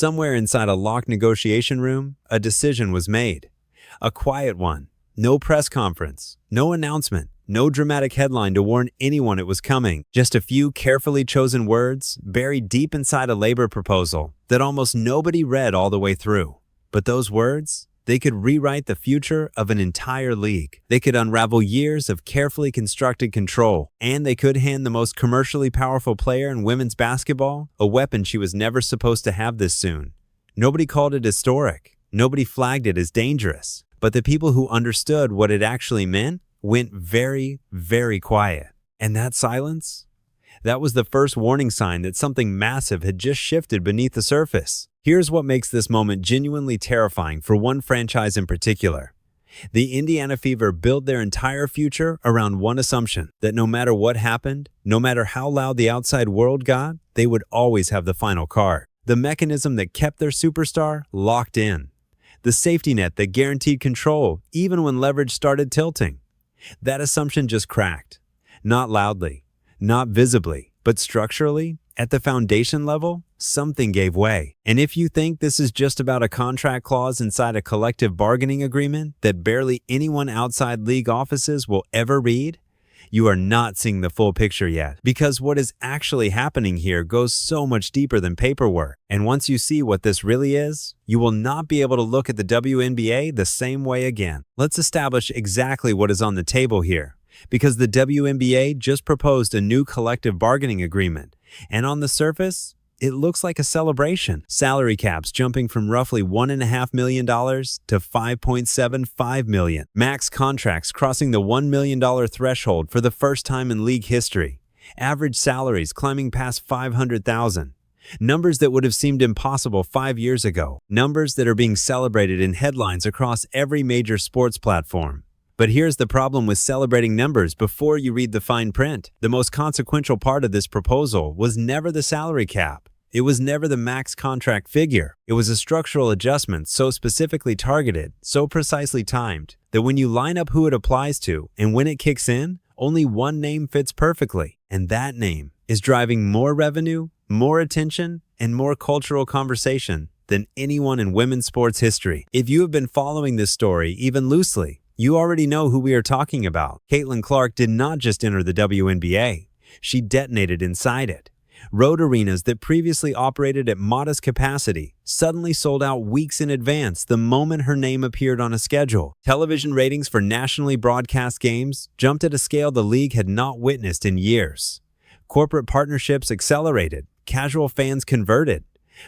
Somewhere inside a locked negotiation room, a decision was made. A quiet one. No press conference, no announcement, no dramatic headline to warn anyone it was coming. Just a few carefully chosen words buried deep inside a labor proposal that almost nobody read all the way through. But those words, they could rewrite the future of an entire league. They could unravel years of carefully constructed control, and they could hand the most commercially powerful player in women's basketball a weapon she was never supposed to have this soon. Nobody called it historic. Nobody flagged it as dangerous. But the people who understood what it actually meant went very, very quiet. And that silence? That was the first warning sign that something massive had just shifted beneath the surface. Here's what makes this moment genuinely terrifying for one franchise in particular. The Indiana Fever built their entire future around one assumption, that no matter what happened, no matter how loud the outside world got, they would always have the final card. The mechanism that kept their superstar locked in. The safety net that guaranteed control even when leverage started tilting. That assumption just cracked. Not loudly, not visibly, but structurally, at the foundation level, something gave way. And if you think this is just about a contract clause inside a collective bargaining agreement that barely anyone outside league offices will ever read, you are not seeing the full picture yet, because what is actually happening here goes so much deeper than paperwork. And once you see what this really is, you will not be able to look at the WNBA the same way again. Let's establish exactly what is on the table here, because the WNBA just proposed a new collective bargaining agreement, and on the surface, it looks like a celebration. Salary caps jumping from roughly $1.5 million to $5.75 million. Max contracts crossing the $1 million threshold for the first time in league history. Average salaries climbing past $500,000. Numbers that would have seemed impossible 5 years ago. Numbers that are being celebrated in headlines across every major sports platform. But here's the problem with celebrating numbers before you read the fine print. The most consequential part of this proposal was never the salary cap. It was never the max contract figure. It was a structural adjustment so specifically targeted, so precisely timed, that when you line up who it applies to and when it kicks in, only one name fits perfectly. And that name is driving more revenue, more attention, and more cultural conversation than anyone in women's sports history. If you have been following this story even loosely, you already know who we are talking about. Caitlin Clark did not just enter the WNBA. She detonated inside it. Road arenas that previously operated at modest capacity suddenly sold out weeks in advance the moment her name appeared on a schedule. Television ratings for nationally broadcast games jumped at a scale the league had not witnessed in years. Corporate partnerships accelerated. Casual fans converted.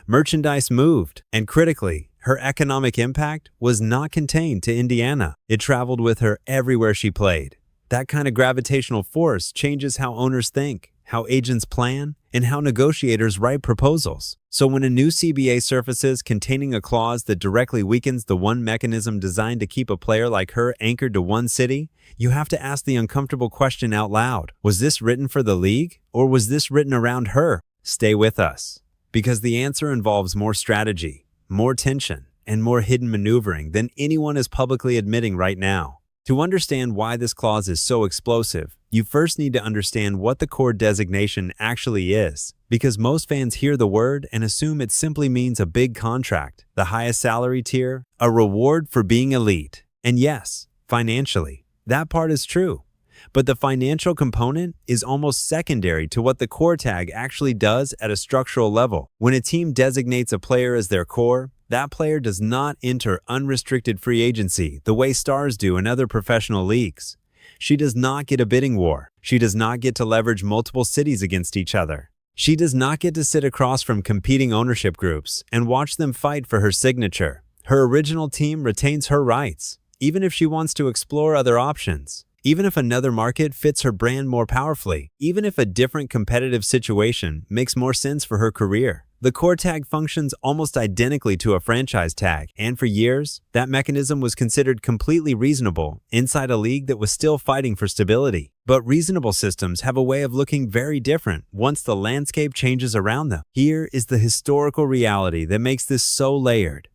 Merchandise moved. And critically, her economic impact was not contained to Indiana. It traveled with her everywhere she played. That kind of gravitational force changes how owners think, how agents plan, and how negotiators write proposals. So when a new CBA surfaces containing a clause that directly weakens the one mechanism designed to keep a player like her anchored to one city, you have to ask the uncomfortable question out loud. Was this written for the league, or was this written around her? Stay with us, because the answer involves more strategy, more tension, and more hidden maneuvering than anyone is publicly admitting right now. To understand why this clause is so explosive, you first need to understand what the core designation actually is, because most fans hear the word and assume it simply means a big contract, the highest salary tier, a reward for being elite. And yes, financially, that part is true. But the financial component is almost secondary to what the core tag actually does at a structural level. When a team designates a player as their core, that player does not enter unrestricted free agency the way stars do in other professional leagues. She does not get a bidding war. She does not get to leverage multiple cities against each other. She does not get to sit across from competing ownership groups and watch them fight for her signature. Her original team retains her rights, even if she wants to explore other options. Even if another market fits her brand more powerfully, even if a different competitive situation makes more sense for her career. The core tag functions almost identically to a franchise tag, and for years, that mechanism was considered completely reasonable inside a league that was still fighting for stability. But reasonable systems have a way of looking very different once the landscape changes around them. Here is the historical reality that makes this so layered.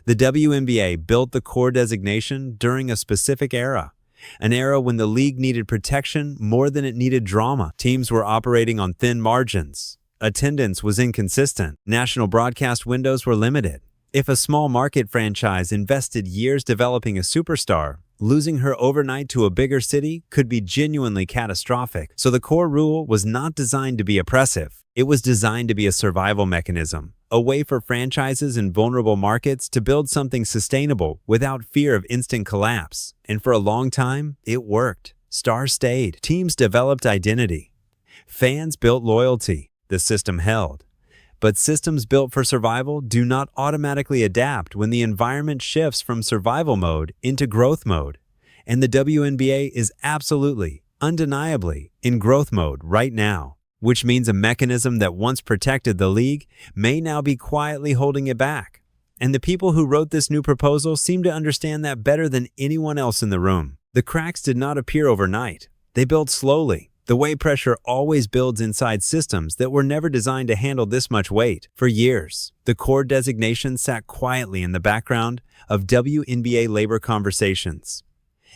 The WNBA built the core designation during a specific era. An era when the league needed protection more than it needed drama. Teams were operating on thin margins. Attendance was inconsistent. National broadcast windows were limited. If a small market franchise invested years developing a superstar, losing her overnight to a bigger city could be genuinely catastrophic. So the core rule was not designed to be oppressive. It was designed to be a survival mechanism, a way for franchises in vulnerable markets to build something sustainable without fear of instant collapse. And for a long time, it worked. Stars stayed. Teams developed identity. Fans built loyalty. The system held. But systems built for survival do not automatically adapt when the environment shifts from survival mode into growth mode. And the WNBA is absolutely, undeniably, in growth mode right now, which means a mechanism that once protected the league may now be quietly holding it back. And the people who wrote this new proposal seem to understand that better than anyone else in the room. The cracks did not appear overnight. They built slowly, the way pressure always builds inside systems that were never designed to handle this much weight. For years, the core designation sat quietly in the background of WNBA labor conversations.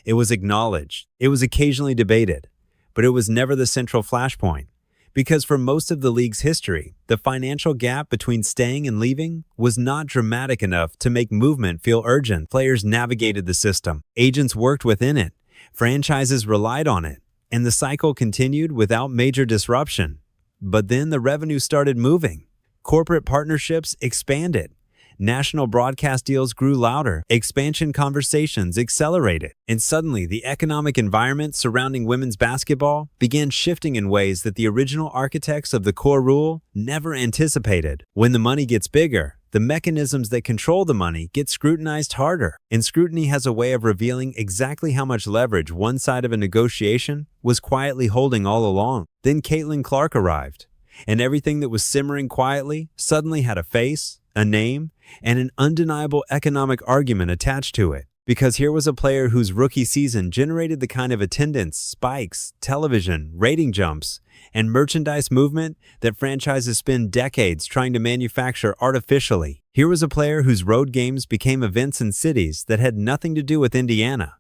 It was acknowledged, it was occasionally debated, but it was never the central flashpoint. Because for most of the league's history, the financial gap between staying and leaving was not dramatic enough to make movement feel urgent. Players navigated the system, agents worked within it, franchises relied on it, and the cycle continued without major disruption. But then the revenue started moving. Corporate partnerships expanded. National broadcast deals grew louder. Expansion conversations accelerated. And suddenly, the economic environment surrounding women's basketball began shifting in ways that the original architects of the core rule never anticipated. When the money gets bigger, the mechanisms that control the money get scrutinized harder. And scrutiny has a way of revealing exactly how much leverage one side of a negotiation was quietly holding all along. Then Caitlin Clark arrived, and everything that was simmering quietly suddenly had a face, a name, and an undeniable economic argument attached to it. Because here was a player whose rookie season generated the kind of attendance, spikes, television, rating jumps, and merchandise movement that franchises spend decades trying to manufacture artificially. Here was a player whose road games became events in cities that had nothing to do with Indiana.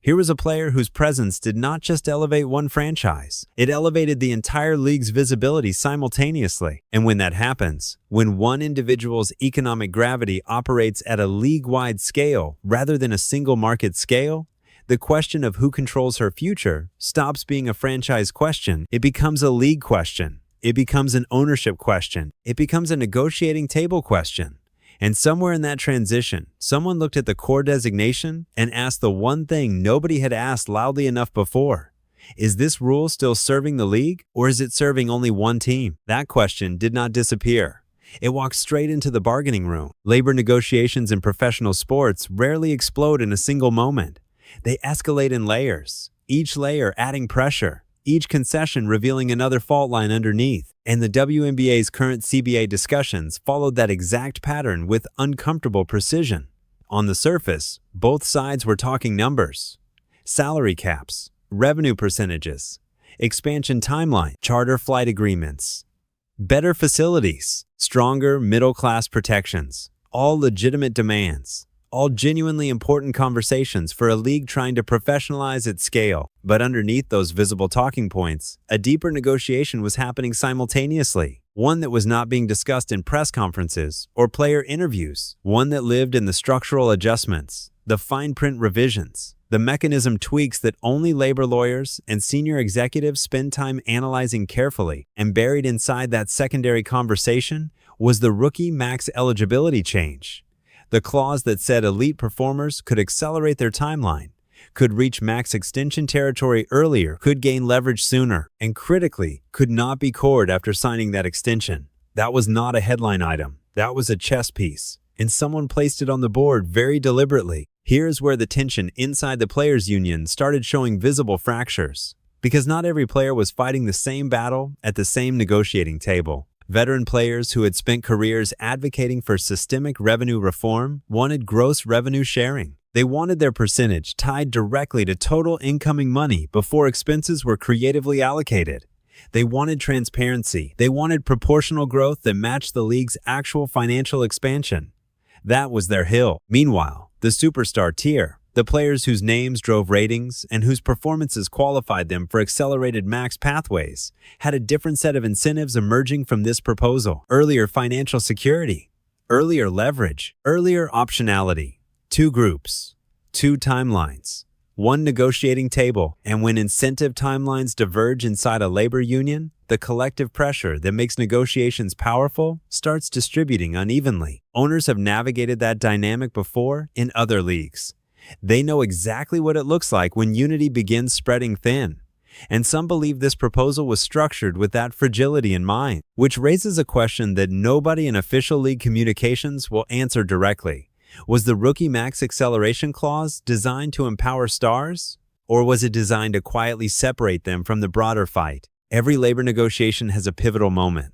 Here was a player whose presence did not just elevate one franchise, it elevated the entire league's visibility simultaneously. And when that happens, when one individual's economic gravity operates at a league-wide scale rather than a single market scale, the question of who controls her future stops being a franchise question. It becomes a league question. It becomes an ownership question. It becomes a negotiating table question. And somewhere in that transition, someone looked at the core designation and asked the one thing nobody had asked loudly enough before. Is this rule still serving the league, or is it serving only one team? That question did not disappear. It walked straight into the bargaining room. Labor negotiations in professional sports rarely explode in a single moment. They escalate in layers, each layer adding pressure, each concession revealing another fault line underneath. And the WNBA's current CBA discussions followed that exact pattern with uncomfortable precision. On the surface, both sides were talking numbers, salary caps, revenue percentages, expansion timeline, charter flight agreements, better facilities, stronger middle-class protections, all legitimate demands. All genuinely important conversations for a league trying to professionalize at scale. But underneath those visible talking points, a deeper negotiation was happening simultaneously. One that was not being discussed in press conferences or player interviews. One that lived in the structural adjustments, the fine print revisions, the mechanism tweaks that only labor lawyers and senior executives spend time analyzing carefully. And buried inside that secondary conversation was the rookie max eligibility change. The clause that said elite performers could accelerate their timeline, could reach max extension territory earlier, could gain leverage sooner, and critically, could not be cored after signing that extension. That was not a headline item. That was a chess piece. And someone placed it on the board very deliberately. Here's where the tension inside the players' union started showing visible fractures. Because not every player was fighting the same battle at the same negotiating table. Veteran players who had spent careers advocating for systemic revenue reform wanted gross revenue sharing. They wanted their percentage tied directly to total incoming money before expenses were creatively allocated. They wanted transparency. They wanted proportional growth that matched the league's actual financial expansion. That was their hill. Meanwhile, the superstar tier, The players whose names drove ratings and whose performances qualified them for accelerated max pathways had a different set of incentives emerging from this proposal. Earlier financial security, earlier leverage, earlier optionality. Two groups, two timelines, one negotiating table, and when incentive timelines diverge inside a labor union, the collective pressure that makes negotiations powerful starts distributing unevenly. Owners have navigated that dynamic before in other leagues. They know exactly what it looks like when unity begins spreading thin. And some believe this proposal was structured with that fragility in mind, which raises a question that nobody in official league communications will answer directly. Was the rookie max acceleration clause designed to empower stars? Or was it designed to quietly separate them from the broader fight? Every labor negotiation has a pivotal moment.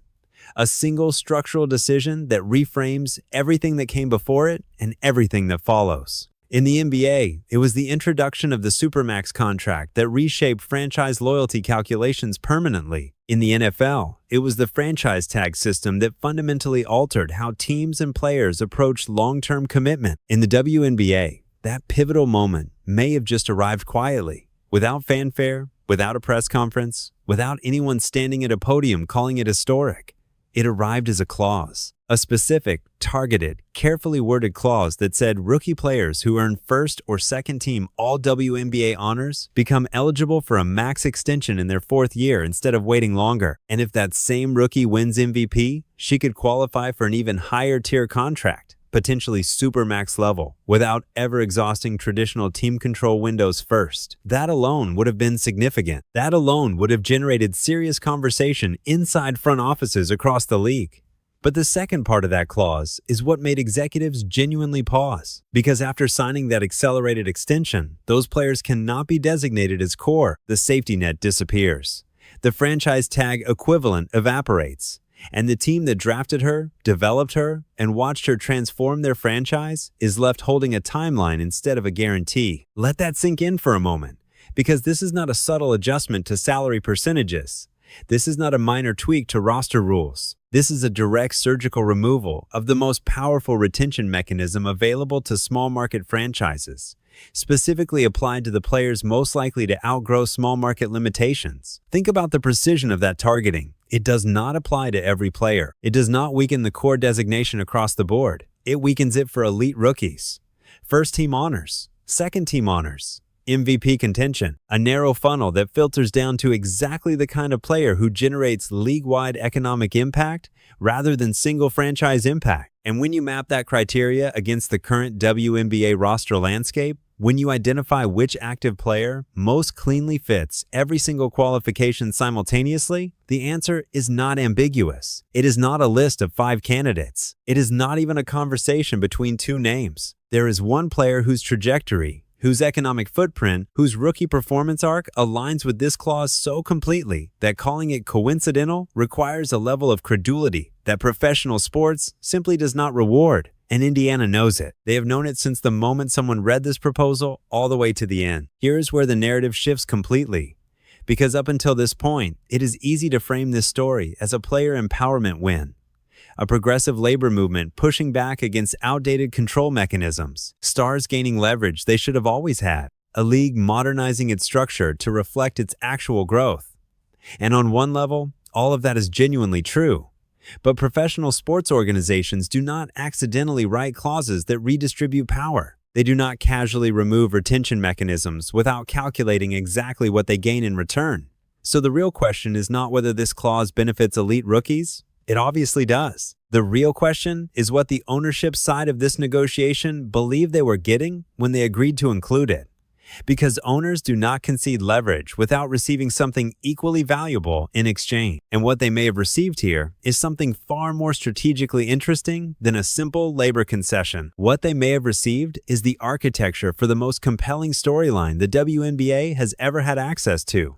A single structural decision that reframes everything that came before it and everything that follows. In the NBA, it was the introduction of the Supermax contract that reshaped franchise loyalty calculations permanently. In the NFL, it was the franchise tag system that fundamentally altered how teams and players approached long-term commitment. In the WNBA, that pivotal moment may have just arrived quietly, without fanfare, without a press conference, without anyone standing at a podium calling it historic. It arrived as a clause, a specific, targeted, carefully worded clause that said rookie players who earn first or second team all WNBA honors become eligible for a max extension in their fourth year instead of waiting longer. And if that same rookie wins MVP, she could qualify for an even higher tier contract, potentially supermax level, without ever exhausting traditional team control windows first. That alone would have been significant. That alone would have generated serious conversation inside front offices across the league. But the second part of that clause is what made executives genuinely pause. Because after signing that accelerated extension, those players cannot be designated as core. The safety net disappears. The franchise tag equivalent evaporates. And the team that drafted her, developed her, and watched her transform their franchise is left holding a timeline instead of a guarantee. Let that sink in for a moment, because this is not a subtle adjustment to salary percentages. This is not a minor tweak to roster rules. This is a direct surgical removal of the most powerful retention mechanism available to small market franchises, specifically applied to the players most likely to outgrow small market limitations. Think about the precision of that targeting. It does not apply to every player. It does not weaken the core designation across the board. It weakens it for elite rookies, first-team honors, second-team honors, MVP contention, a narrow funnel that filters down to exactly the kind of player who generates league-wide economic impact rather than single franchise impact. And when you map that criteria against the current WNBA roster landscape, when you identify which active player most cleanly fits every single qualification simultaneously, the answer is not ambiguous. It is not a list of 5 candidates. It is not even a conversation between 2 names. There is one player whose trajectory, whose economic footprint, whose rookie performance arc aligns with this clause so completely that calling it coincidental requires a level of credulity that professional sports simply does not reward. And Indiana knows it. They have known it since the moment someone read this proposal all the way to the end. Here's where the narrative shifts completely. Because up until this point, it is easy to frame this story as a player empowerment win. A progressive labor movement pushing back against outdated control mechanisms. Stars gaining leverage they should have always had. A league modernizing its structure to reflect its actual growth. And on one level, all of that is genuinely true. But professional sports organizations do not accidentally write clauses that redistribute power. They do not casually remove retention mechanisms without calculating exactly what they gain in return. So the real question is not whether this clause benefits elite rookies. It obviously does. The real question is what the ownership side of this negotiation believed they were getting when they agreed to include it. Because owners do not concede leverage without receiving something equally valuable in exchange. And what they may have received here is something far more strategically interesting than a simple labor concession. What they may have received is the architecture for the most compelling storyline the WNBA has ever had access to.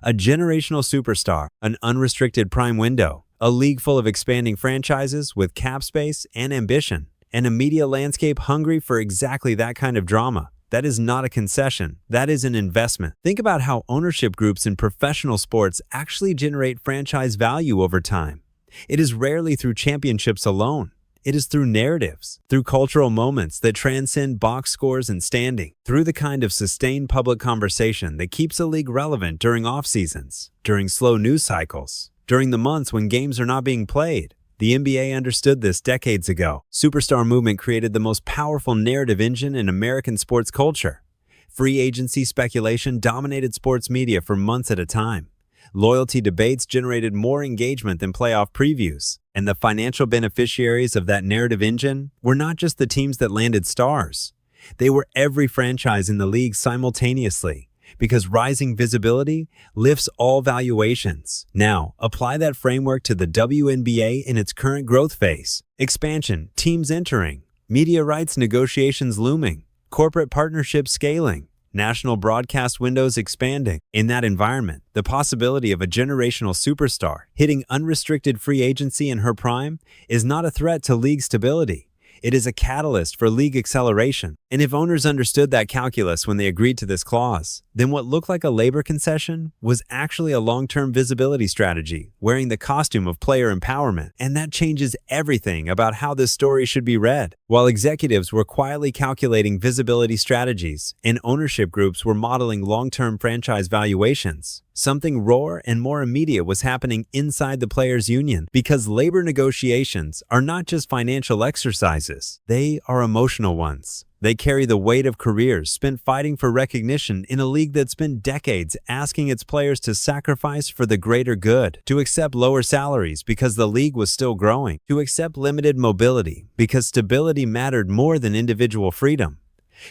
A generational superstar, an unrestricted prime window, a league full of expanding franchises with cap space and ambition, and a media landscape hungry for exactly that kind of drama. That is not a concession. That is an investment. Think about how ownership groups in professional sports actually generate franchise value over time. It is rarely through championships alone. It is through narratives, through cultural moments that transcend box scores and standing, through the kind of sustained public conversation that keeps a league relevant during off-seasons, during slow news cycles, during the months when games are not being played. The NBA understood this decades ago. Superstar movement created the most powerful narrative engine in American sports culture. Free agency speculation dominated sports media for months at a time. Loyalty debates generated more engagement than playoff previews. And the financial beneficiaries of that narrative engine were not just the teams that landed stars. They were every franchise in the league simultaneously, because rising visibility lifts all valuations. Now, apply that framework to the WNBA in its current growth phase. Expansion, teams entering, media rights negotiations looming, corporate partnerships scaling, national broadcast windows expanding. In that environment, the possibility of a generational superstar hitting unrestricted free agency in her prime is not a threat to league stability. It is a catalyst for league acceleration. And if owners understood that calculus when they agreed to this clause, then what looked like a labor concession was actually a long-term visibility strategy, wearing the costume of player empowerment. And that changes everything about how this story should be read. While executives were quietly calculating visibility strategies and ownership groups were modeling long-term franchise valuations, something rawer and more immediate was happening inside the players' union, because labor negotiations are not just financial exercises, they are emotional ones. They carry the weight of careers spent fighting for recognition in a league that's spent decades asking its players to sacrifice for the greater good, to accept lower salaries because the league was still growing, to accept limited mobility because stability mattered more than individual freedom,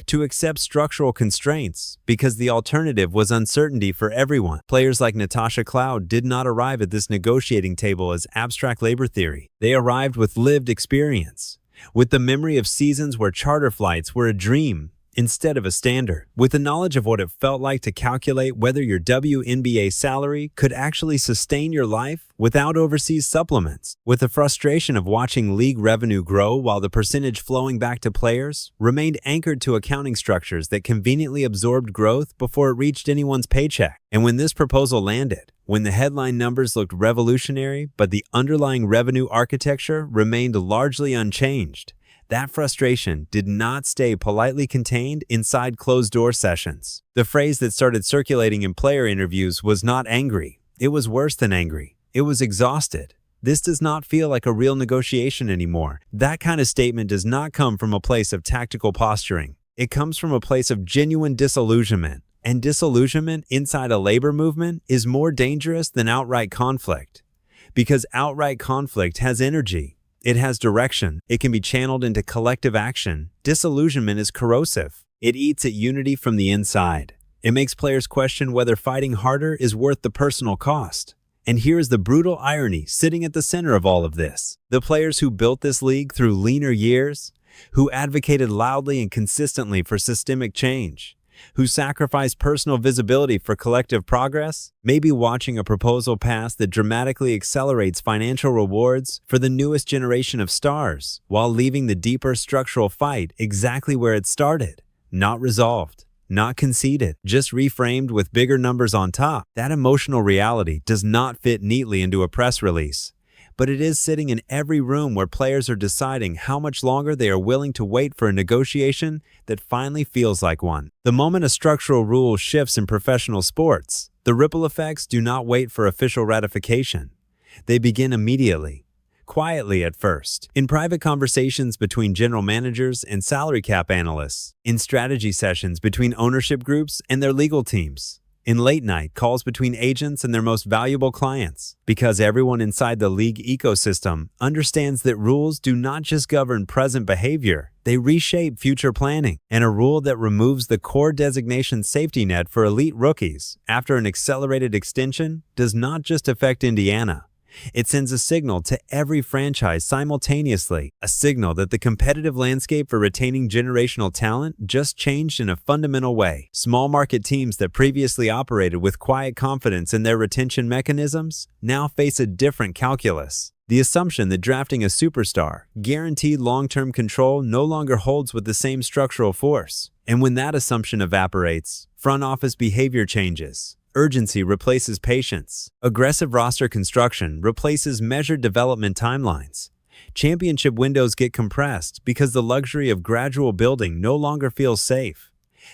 to accept structural constraints because the alternative was uncertainty for everyone. Players like Natasha Cloud did not arrive at this negotiating table as abstract labor theory. They arrived with lived experience, with the memory of seasons where charter flights were a dream instead of a standard, with the knowledge of what it felt like to calculate whether your WNBA salary could actually sustain your life without overseas supplements, with the frustration of watching league revenue grow while the percentage flowing back to players remained anchored to accounting structures that conveniently absorbed growth before it reached anyone's paycheck. And when this proposal landed, when the headline numbers looked revolutionary but the underlying revenue architecture remained largely unchanged, that frustration did not stay politely contained inside closed-door sessions. The phrase that started circulating in player interviews was not angry. It was worse than angry. It was exhausted. This does not feel like a real negotiation anymore. That kind of statement does not come from a place of tactical posturing. It comes from a place of genuine disillusionment. And disillusionment inside a labor movement is more dangerous than outright conflict. Because outright conflict has energy. It has direction. It can be channeled into collective action. Disillusionment is corrosive. It eats at unity from the inside. It makes players question whether fighting harder is worth the personal cost. And here is the brutal irony sitting at the center of all of this. The players who built this league through leaner years, who advocated loudly and consistently for systemic change, who sacrifice personal visibility for collective progress, may be watching a proposal pass that dramatically accelerates financial rewards for the newest generation of stars, while leaving the deeper structural fight exactly where it started, not resolved, not conceded, just reframed with bigger numbers on top. That emotional reality does not fit neatly into a press release, but it is sitting in every room where players are deciding how much longer they are willing to wait for a negotiation that finally feels like one. The moment a structural rule shifts in professional sports, the ripple effects do not wait for official ratification. They begin immediately, quietly at first, in private conversations between general managers and salary cap analysts, in strategy sessions between ownership groups and their legal teams, in late-night calls between agents and their most valuable clients, because everyone inside the league ecosystem understands that rules do not just govern present behavior, they reshape future planning. And a rule that removes the core designation safety net for elite rookies after an accelerated extension does not just affect Indiana. It sends a signal to every franchise simultaneously, a signal that the competitive landscape for retaining generational talent just changed in a fundamental way. Small market teams that previously operated with quiet confidence in their retention mechanisms now face a different calculus. The assumption that drafting a superstar, guaranteed long-term control, no longer holds with the same structural force. And when that assumption evaporates, front office behavior changes. Urgency replaces patience. Aggressive roster construction replaces measured development timelines. Championship windows get compressed because the luxury of gradual building no longer feels safe.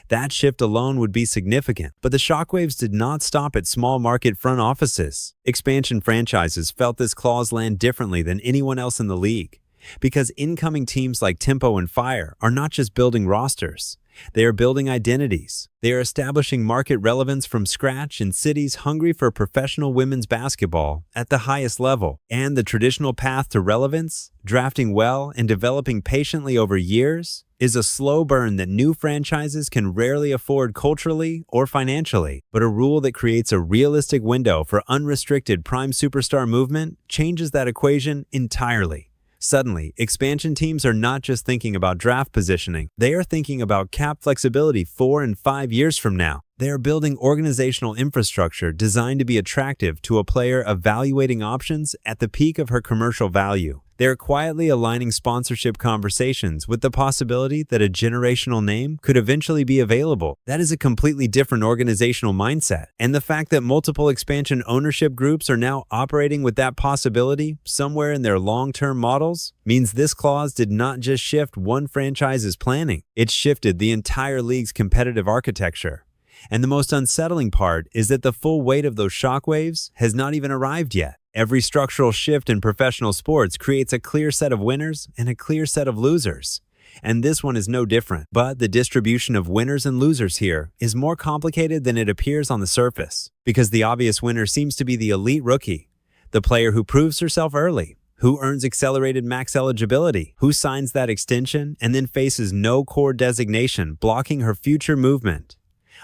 That shift alone would be significant, but the shockwaves did not stop at small market front offices. Expansion franchises felt this clause land differently than anyone else in the league, because incoming teams like Tempo and Fire are not just building rosters. They are building identities. They are establishing market relevance from scratch in cities hungry for professional women's basketball at the highest level. And the traditional path to relevance, drafting well and developing patiently over years, is a slow burn that new franchises can rarely afford culturally or financially. But a rule that creates a realistic window for unrestricted prime superstar movement changes that equation entirely. Suddenly, expansion teams are not just thinking about draft positioning, they are thinking about cap flexibility 4 and 5 years from now. They are building organizational infrastructure designed to be attractive to a player evaluating options at the peak of her commercial value. They are quietly aligning sponsorship conversations with the possibility that a generational name could eventually be available. That is a completely different organizational mindset. And the fact that multiple expansion ownership groups are now operating with that possibility somewhere in their long-term models means this clause did not just shift one franchise's planning, it shifted the entire league's competitive architecture. And the most unsettling part is that the full weight of those shockwaves has not even arrived yet. Every structural shift in professional sports creates a clear set of winners and a clear set of losers. And this one is no different. But the distribution of winners and losers here is more complicated than it appears on the surface, because the obvious winner seems to be the elite rookie, the player who proves herself early, who earns accelerated max eligibility, who signs that extension and then faces no core designation blocking her future movement.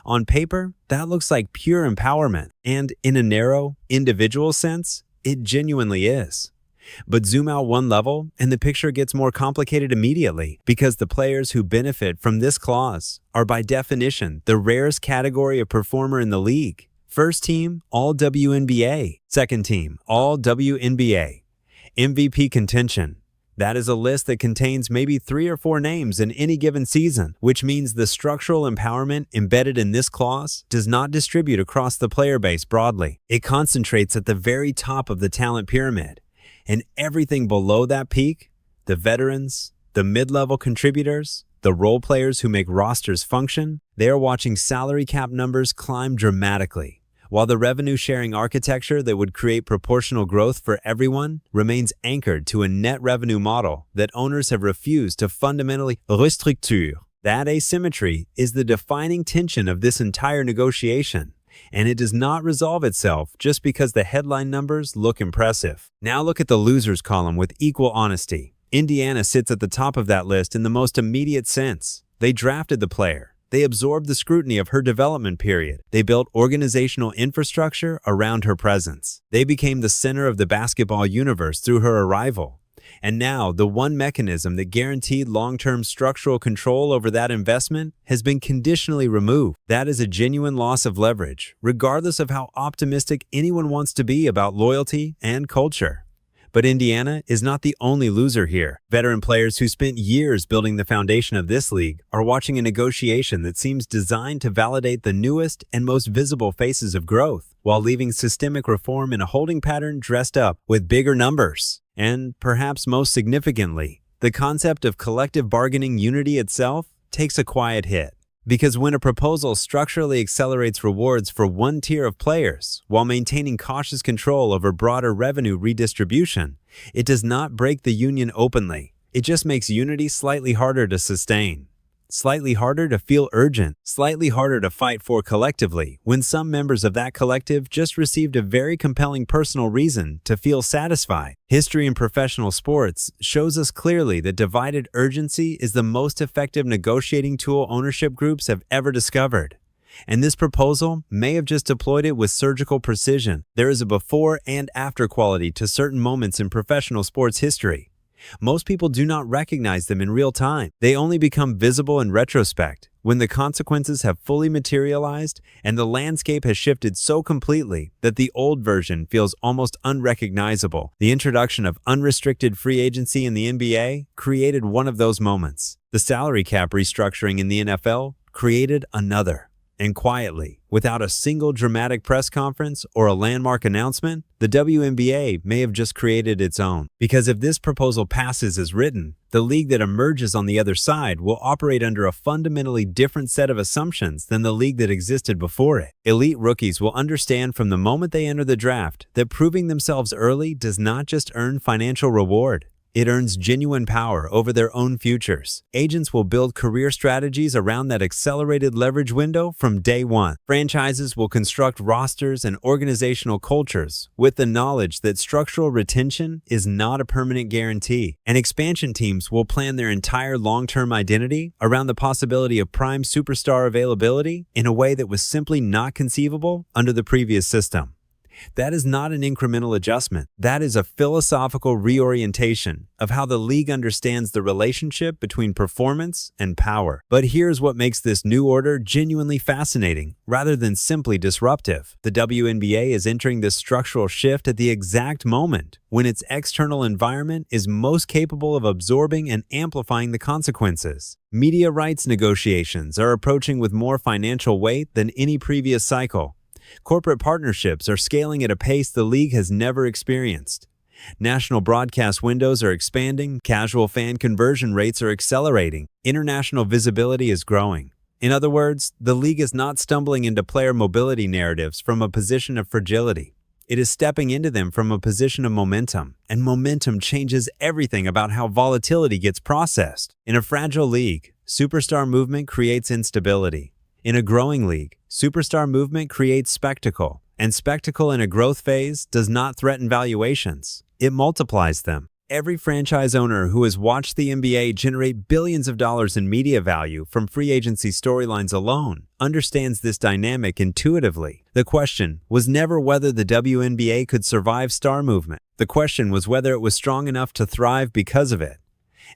On paper, that looks like pure empowerment, and in a narrow, individual sense, it genuinely is. But zoom out one level, and the picture gets more complicated immediately, because the players who benefit from this clause are by definition the rarest category of performer in the league. First team, all WNBA. Second team, all WNBA. MVP contention. That is a list that contains maybe 3 or 4 names in any given season, which means the structural empowerment embedded in this clause does not distribute across the player base broadly. It concentrates at the very top of the talent pyramid. And everything below that peak, the veterans, the mid-level contributors, the role players who make rosters function, they are watching salary cap numbers climb dramatically, while the revenue-sharing architecture that would create proportional growth for everyone remains anchored to a net revenue model that owners have refused to fundamentally restructure. That asymmetry is the defining tension of this entire negotiation, and it does not resolve itself just because the headline numbers look impressive. Now look at the losers column with equal honesty. Indiana sits at the top of that list in the most immediate sense. They drafted the player. They absorbed the scrutiny of her development period. They built organizational infrastructure around her presence. They became the center of the basketball universe through her arrival. And now, the one mechanism that guaranteed long-term structural control over that investment has been conditionally removed. That is a genuine loss of leverage, regardless of how optimistic anyone wants to be about loyalty and culture. But Indiana is not the only loser here. Veteran players who spent years building the foundation of this league are watching a negotiation that seems designed to validate the newest and most visible faces of growth, while leaving systemic reform in a holding pattern dressed up with bigger numbers. And perhaps most significantly, the concept of collective bargaining unity itself takes a quiet hit. Because when a proposal structurally accelerates rewards for one tier of players while maintaining cautious control over broader revenue redistribution, it does not break the union openly. It just makes unity slightly harder to sustain, slightly harder to feel urgent, slightly harder to fight for collectively when some members of that collective just received a very compelling personal reason to feel satisfied. History in professional sports shows us clearly that divided urgency is the most effective negotiating tool ownership groups have ever discovered. And this proposal may have just deployed it with surgical precision. There is a before and after quality to certain moments in professional sports history. Most people do not recognize them in real time. They only become visible in retrospect, when the consequences have fully materialized and the landscape has shifted so completely that the old version feels almost unrecognizable. The introduction of unrestricted free agency in the NBA created one of those moments. The salary cap restructuring in the NFL created another. And quietly, without a single dramatic press conference or a landmark announcement, the WNBA may have just created its own. Because if this proposal passes as written, the league that emerges on the other side will operate under a fundamentally different set of assumptions than the league that existed before it. Elite rookies will understand from the moment they enter the draft that proving themselves early does not just earn financial reward. It earns genuine power over their own futures. Agents will build career strategies around that accelerated leverage window from day one. Franchises will construct rosters and organizational cultures with the knowledge that structural retention is not a permanent guarantee. And expansion teams will plan their entire long-term identity around the possibility of prime superstar availability in a way that was simply not conceivable under the previous system. That is not an incremental adjustment. That is a philosophical reorientation of how the league understands the relationship between performance and power. But here's what makes this new order genuinely fascinating, rather than simply disruptive. The WNBA is entering this structural shift at the exact moment when its external environment is most capable of absorbing and amplifying the consequences. Media rights negotiations are approaching with more financial weight than any previous cycle. Corporate partnerships are scaling at a pace the league has never experienced. National broadcast windows are expanding, casual fan conversion rates are accelerating, international visibility is growing. In other words, the league is not stumbling into player mobility narratives from a position of fragility. It is stepping into them from a position of momentum, and momentum changes everything about how volatility gets processed. In a fragile league, superstar movement creates instability. In a growing league, superstar movement creates spectacle, and spectacle in a growth phase does not threaten valuations. It multiplies them. Every franchise owner who has watched the NBA generate billions of dollars in media value from free agency storylines alone understands this dynamic intuitively. The question was never whether the WNBA could survive star movement. The question was whether it was strong enough to thrive because of it.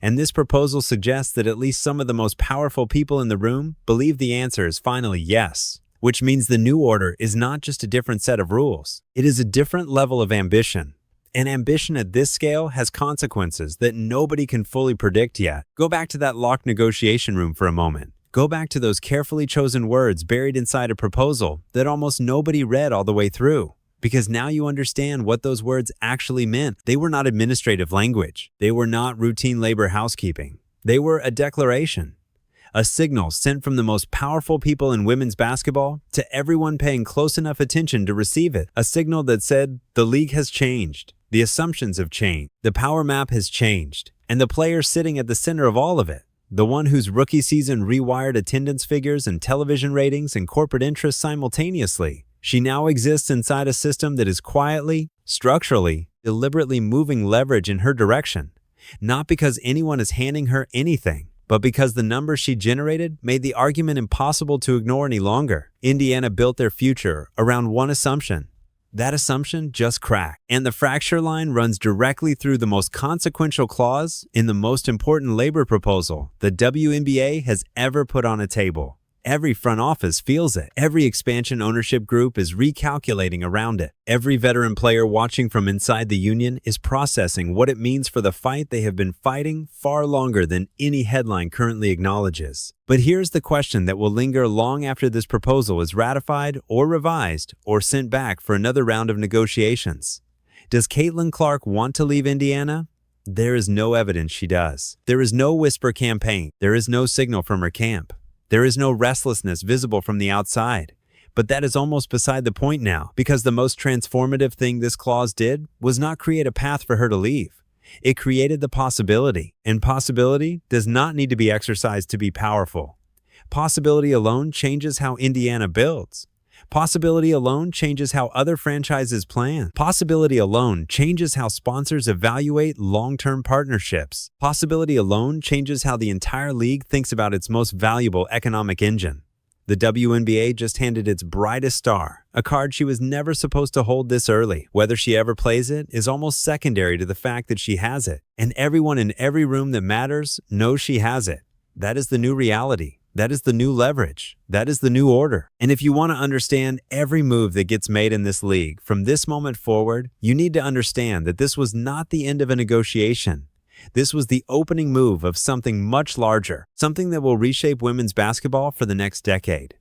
And this proposal suggests that at least some of the most powerful people in the room believe the answer is finally yes, which means the new order is not just a different set of rules. It is a different level of ambition. And ambition at this scale has consequences that nobody can fully predict yet. Go back to that locked negotiation room for a moment. Go back to those carefully chosen words buried inside a proposal that almost nobody read all the way through. Because now you understand what those words actually meant. They were not administrative language. They were not routine labor housekeeping. They were a declaration, a signal sent from the most powerful people in women's basketball to everyone paying close enough attention to receive it. A signal that said, the league has changed. The assumptions have changed. The power map has changed. And the player sitting at the center of all of it, the one whose rookie season rewired attendance figures and television ratings and corporate interests simultaneously, she now exists inside a system that is quietly, structurally, deliberately moving leverage in her direction, not because anyone is handing her anything, but because the numbers she generated made the argument impossible to ignore any longer. Indiana built their future around one assumption. That assumption just cracked, and the fracture line runs directly through the most consequential clause in the most important labor proposal the WNBA has ever put on a table. Every front office feels it. Every expansion ownership group is recalculating around it. Every veteran player watching from inside the union is processing what it means for the fight they have been fighting far longer than any headline currently acknowledges. But here's the question that will linger long after this proposal is ratified or revised or sent back for another round of negotiations. Does Caitlin Clark want to leave Indiana? There is no evidence she does. There is no whisper campaign. There is no signal from her camp. There is no restlessness visible from the outside. But that is almost beside the point now, because the most transformative thing this clause did was not create a path for her to leave. It created the possibility, and possibility does not need to be exercised to be powerful. Possibility alone changes how Indiana builds. Possibility alone changes how other franchises plan. Possibility alone changes how sponsors evaluate long-term partnerships. Possibility alone changes how the entire league thinks about its most valuable economic engine. The WNBA just handed its brightest star, a card she was never supposed to hold this early. Whether she ever plays it is almost secondary to the fact that she has it. And everyone in every room that matters knows she has it. That is the new reality. That is the new leverage. That is the new order. And if you want to understand every move that gets made in this league from this moment forward, you need to understand that this was not the end of a negotiation. This was the opening move of something much larger, something that will reshape women's basketball for the next decade.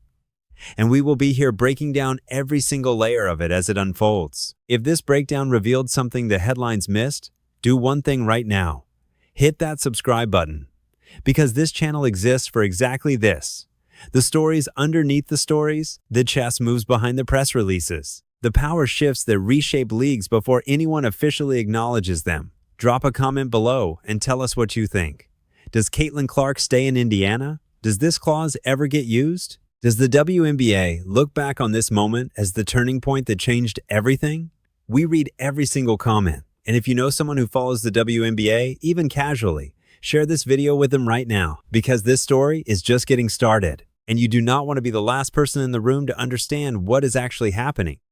and we will be here breaking down every single layer of it as it unfolds. If this breakdown revealed something the headlines missed, do one thing right now. Hit that subscribe button. Because this channel exists for exactly this. The stories underneath the stories, the chess moves behind the press releases, the power shifts that reshape leagues before anyone officially acknowledges them. Drop a comment below and tell us what you think. Does Caitlin Clark stay in Indiana? Does this clause ever get used? Does the WNBA look back on this moment as the turning point that changed everything? We read every single comment, and if you know someone who follows the WNBA, even casually, share this video with them right now, because this story is just getting started, and you do not want to be the last person in the room to understand what is actually happening.